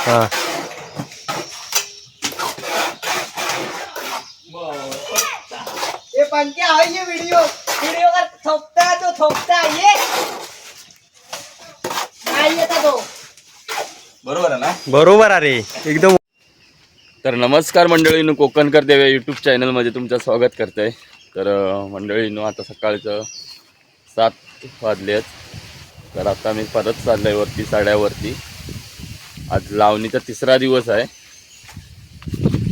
हा ये पंखे आहे ये वीडियो वीडियो का थोपता ये नाही येता तो बरोबर आहे ना? बरोबर अरे एकदम. तर नमस्कार मंडळींनो, कोकणकर देव या यूट्यूब चॅनलमध्ये तुमचं स्वागत करते आहे. तर मंडळींनो, आता सकाळचं 7 वाजले आहेत. तर आता मी परत चाललो आहे वरती साड्यावरती. आज लावणीचा 3रा दिवस आहे.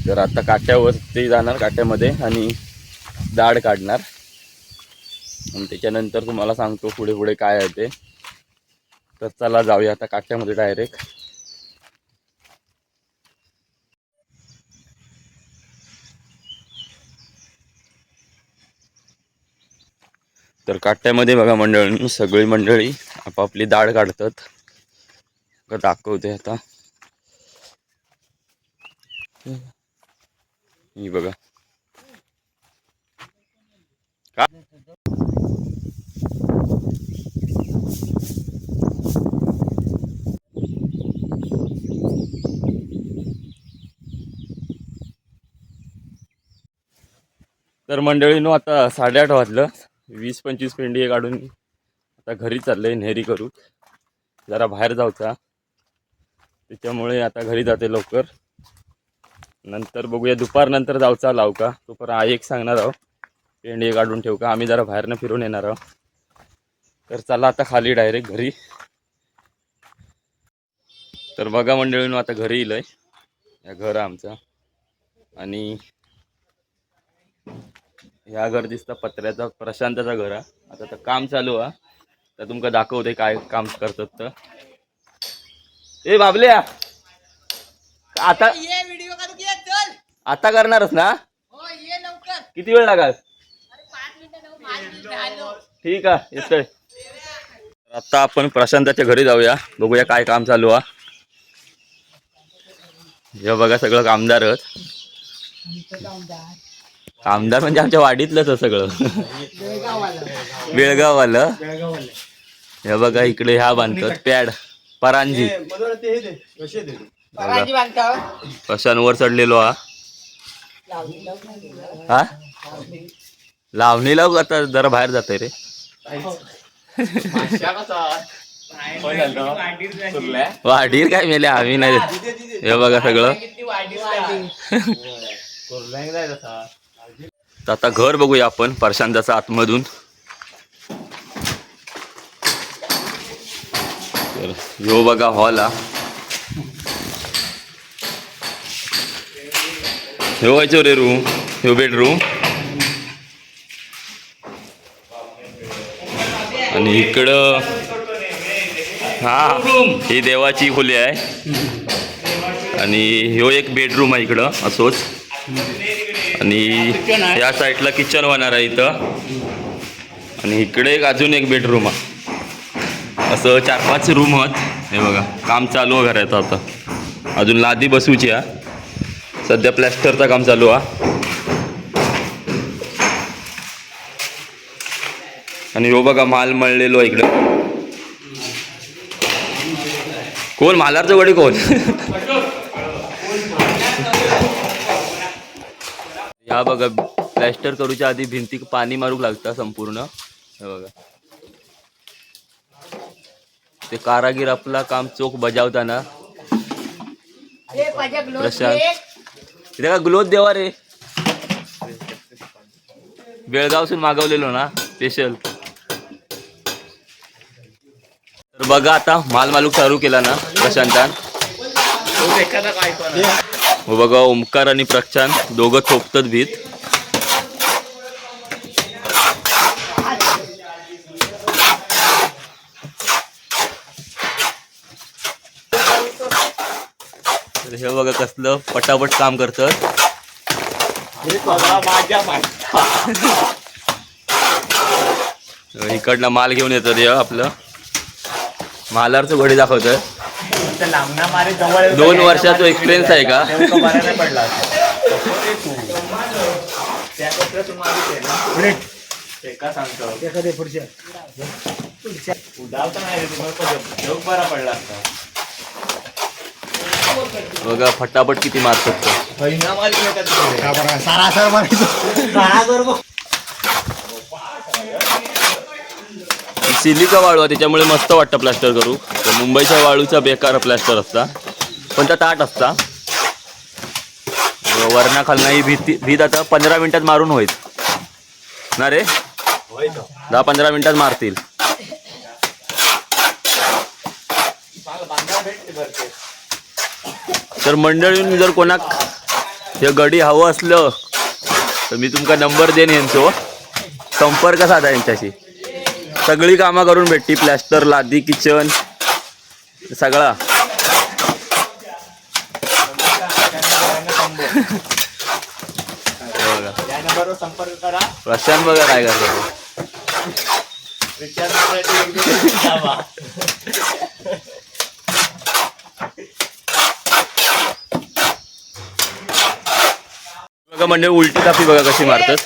तर आता काट्यावरती जाणार, काट्यामध्ये आणि दाढ काढणार आणि त्याच्यानंतर तुम्हाला सांगतो पुढे पुढे काय आहे ते. तर चला जाऊया आता काट्यामध्ये डायरेक्ट. तर काट्यामध्ये बघा मंडळी, सगळी मंडळी आपापली दाढ काढतात. दाखवते आता, ही बघा का तर मंडळीनो, आता 8:30 वाजलं. 20-25 पेंडी काढून आता घरी चाललंय. नेहरी करू, जरा बाहेर जाऊचा, त्याच्यामुळे आता घरी जाते लवकर. नंतर बघूया, दुपारनंतर जाऊचा लाव का. तो पण एक सांगणार आहो, पेंडी काढून ठेवू का, आम्ही जरा बाहेरनं फिरून येणार आहोत. तर चला आता खाली डायरेक्ट घरी. तर बघा मंडळीनो, आता घरी येईल. या घर आमचा आणि ह्या घर दिसतं पत्र्याचा, प्रशांताचा घर आहे. आता तर काम चालू आहे. तर तुमका दाखवते काय काम करतात. तर ए बाबल्या, आता ये वीडियो का तू ये चल आता करणारच ना? हो ये लवकर किती वेळ लागाल? अरे 5 मिनिटं 5 मिनिटं आलो. ठीक आहे, येतोय. आता आपण प्रशांताच्या घरी जाऊया, बघूया काय काम चालू आहे. हे बघा सगळं कामदार आहेत. कामदार म्हणजे आमच्या वाडीतलंच आहे सगळं. बेळगाववालं. हे बघा इकडे ह्या बांधतात पॅड, परांजी. परांजी बांधता कशांवर चढलेलो हा लावणीला. आता जरा बाहेर जातोय रे. वाढीर काय मेले आम्ही नाही. हे बघा सगळं. आता घर बघूया आपण प्रशांताचा आतमधून. तर ह्यो बघा हॉल हा. ह्यो व्हायचो रे रूम, ह्यो बेडरूम. आणि इकडं ही देवाची खोली आहे. आणि ह्यो एक बेडरूम आहे इकडं असोच. आणि या साईडला किचन होणार आहे इथं. आणि इकडे एक अजून एक बेडरूम आहे. असं 4-5 रूम आहेत. हे बघा काम चालू आहे घराचं. आता अजून लादी बसवूची आहे. सध्या प्लॅस्टरचं काम चालू आहे. आणि हो बघा माल मळलेलो आहे इकडं. कोण मालारचं वडी कोण? या बघा, प्लॅस्टर करूच्या आधी भिंती पाणी मारूक लागतं संपूर्ण. हे बघा ते कारागीर आपला काम चोख बजावताना. प्रशांत इथे का ग्लोथ देवा रे, बेळगावसून मागवलेलो ना स्पेशल. तर बघा आता माल मालूक चालू केला ना प्रशांतान. हो बघा, ओमकार आणि प्रशांत दोघं थोपतात भीत. तर हे बघा कसलं पटापट काम करतात. इकडनं माल घेऊन येतात. हे आपलं मालारचं घडी दाखवतं. 2 वर्षाचा एक्सपिरियन्स आहे का? बघा फटाफट किती मारतात ते. सारासर मारायचं. सिलिका वाळू आहे त्याच्यामुळे मस्त वाटतं प्लास्टर करू. तर मुंबईच्या वाळूचा बेकार प्लास्टर असता पण त्या ताट असता. वरना खालना ही भीत आता 15 मिनिटात मारून होईल ना रे. 10-15 मिनिटात मारतील. तर मंडळींनी जर कोणाक हे गडी हवं असलं तर मी तुमका नंबर देईन यांचो. संपर्क साधा यांच्याशी. सगळी कामं करून भेटती. प्लॅस्टर, लादी, किचन सगळा. बघा संपर्क करा. प्रशांत बघा काय करतो. बघा म्हणजे उलटी कापी बघा कशी मारतात.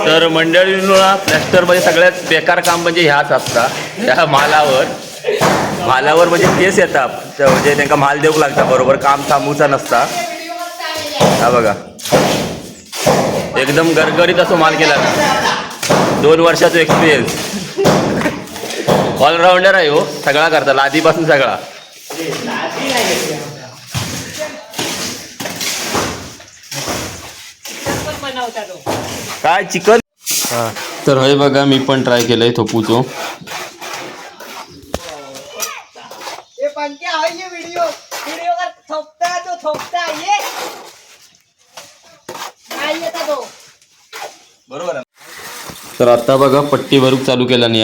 तर मंडळींना प्लॅस्टरमध्ये सगळ्यात बेकार काम म्हणजे ह्याच असता. त्या मालावर म्हणजे केस येतात म्हणजे त्यांना माल देऊक लागता बरोबर. काम थांबूचा नसता. हा बघा एकदम गरगरीत असं माल केला ना. 2 वर्षाचा एक्सपिरियन्स. ऑलराऊंडर आहे हो. सगळा करता लादीपासून सगळा. काय चिकन. तर हे बघा मी पण ट्राय केलंय थोपूचो. व्हिडिओ थोपता तो थोपता ये नाही येता तो. बरोबर आहे. तर आता बघा पट्टी भरूक चालू केला नाही.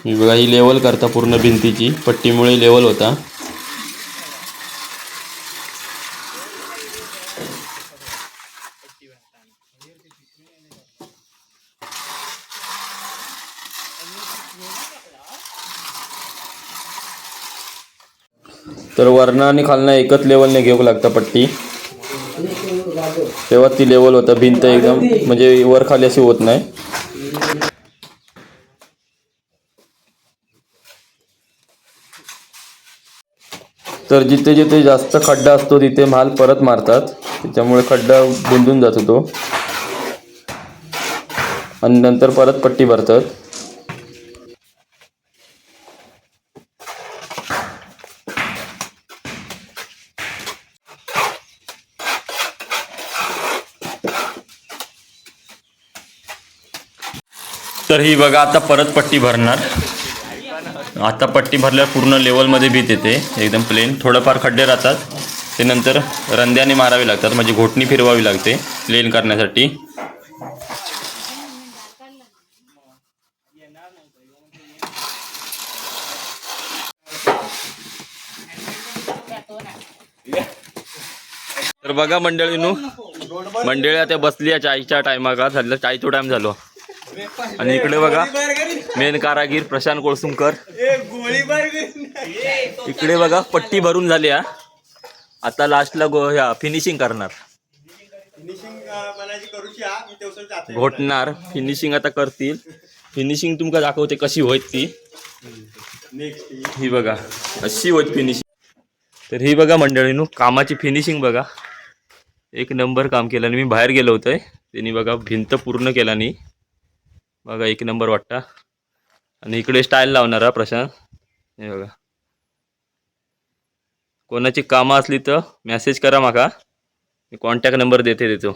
ही बघा ही लेवल करता पूर्ण भिंतीची. पट्टीमुळे लेवल होता. तर वरना आणि खालना एकच लेवलने घेऊ लागतं पट्टी. तेव्हा ती लेवल होतं. भिंत एकदम म्हणजे वर खाली अशी होत नाही. तर जिथे जिथे जास्त खड्डा असतो तिथे माल परत मारतात. त्याच्यामुळे खड्डा बुंदून जातो तो आणि नंतर परत पट्टी भरतात. तर ही बघा आता परत पट्टी भरणार. आता पट्टी भरल्यावर पूर्ण लेवलमध्ये भीत येते एकदम प्लेन. थोडंफार खड्डे राहतात ते नंतर रंध्याने मारावे लागतात म्हणजे घोटणी फिरवावी लागते प्लेन करण्यासाठी. तर बघा मंडळी आता बसली आहे चायच्या टायमाका. झालं चायचो टाइम झालो. आणि इकडे बघा मेन कारागीर प्रशांत कोळसुंकर. इकडे बघा पट्टी भरून झाली. आता लास्टला ह्या फिनिशिंग करणार. घोटणार फिनिशिंग आता करतील. फिनिशिंग तुमका दाखवते कशी होईल ती. ही बघा अशी होत फिनिशिंग. तर ही बघा मंडळींनो कामाची फिनिशिंग बघा. एक नंबर काम केलं. आणि मी बाहेर गेलो होतोय त्यांनी बघा भिंत पूर्ण केला नाही. बघा एक नंबर वाटता. आणि इकडे स्टाईल लावणार प्रशांत. हे बघा कोणाची कामं असली तर मेसेज करा माका. मी कॉन्टॅक्ट नंबर देतो.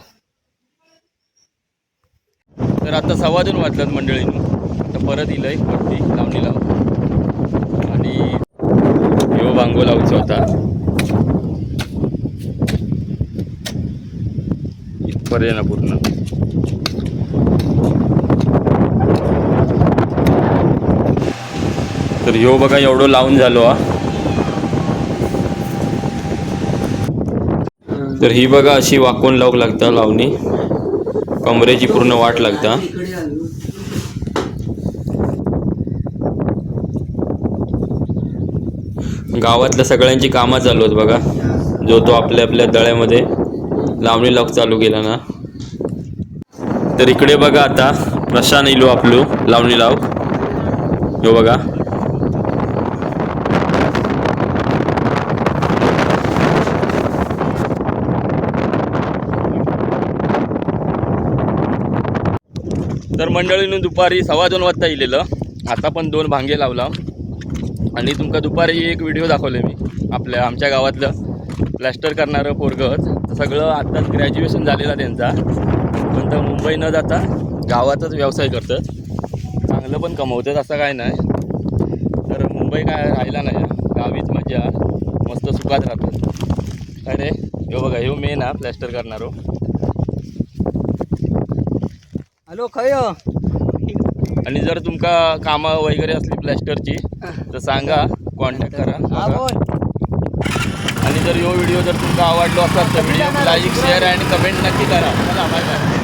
तर आता 2:15 वाजल्यात मंडळींनो. आता परत इलंय पट्टी लावणी लाव. आणि यो बांगो लावचा होता. इथपर्यंत ना पूर्ण. तर ह्यो बघा एवढं लावून झालो. तर ही बघा अशी वाकून लावूक लागता लावणी. कमरेची पूर्ण वाट लागता. गावातल्या सगळ्यांची कामं चालू आहेत बघा. जो तो आपल्या आपल्या दळ्यामध्ये लावणी लावूक चालू केला ना. तर इकडे बघा आता प्रशांत इलो आपलो लावणी लावक. यो बघा तर मंडळीनं दुपारी 2:15 वाजता येलेलं. आता पण 2 भांगे लावला आणि तुमका दुपारी एक व्हिडिओ दाखवले मी आमच्या गावातलं प्लॅस्टर करणारं पोरगं. सगळं आत्ताच ग्रॅज्युएशन झालेलं त्यांचा, पण तर मुंबई न जाता गावातच व्यवसाय करतात. चांगलं पण कमवतात असं काय नाही. तर मुंबई काय राहिला नाही, गावीच मजा मस्त सुखात राहतात. काय रे ह्यो बघा, ह्यो मेन हा प्लॅस्टर करणारो. हॅलो खय आणि जर तुमका कामं वगैरे असली प्लॅस्टरची तर सांगा, कॉन्टॅक्ट करा. हा बोल. आणि जर ह्यो व्हिडिओ जर तुमका आवडलो असेल तर व्हिडिओ लाईक शेअर आणि कमेंट नक्की करा. चला बाय बाय.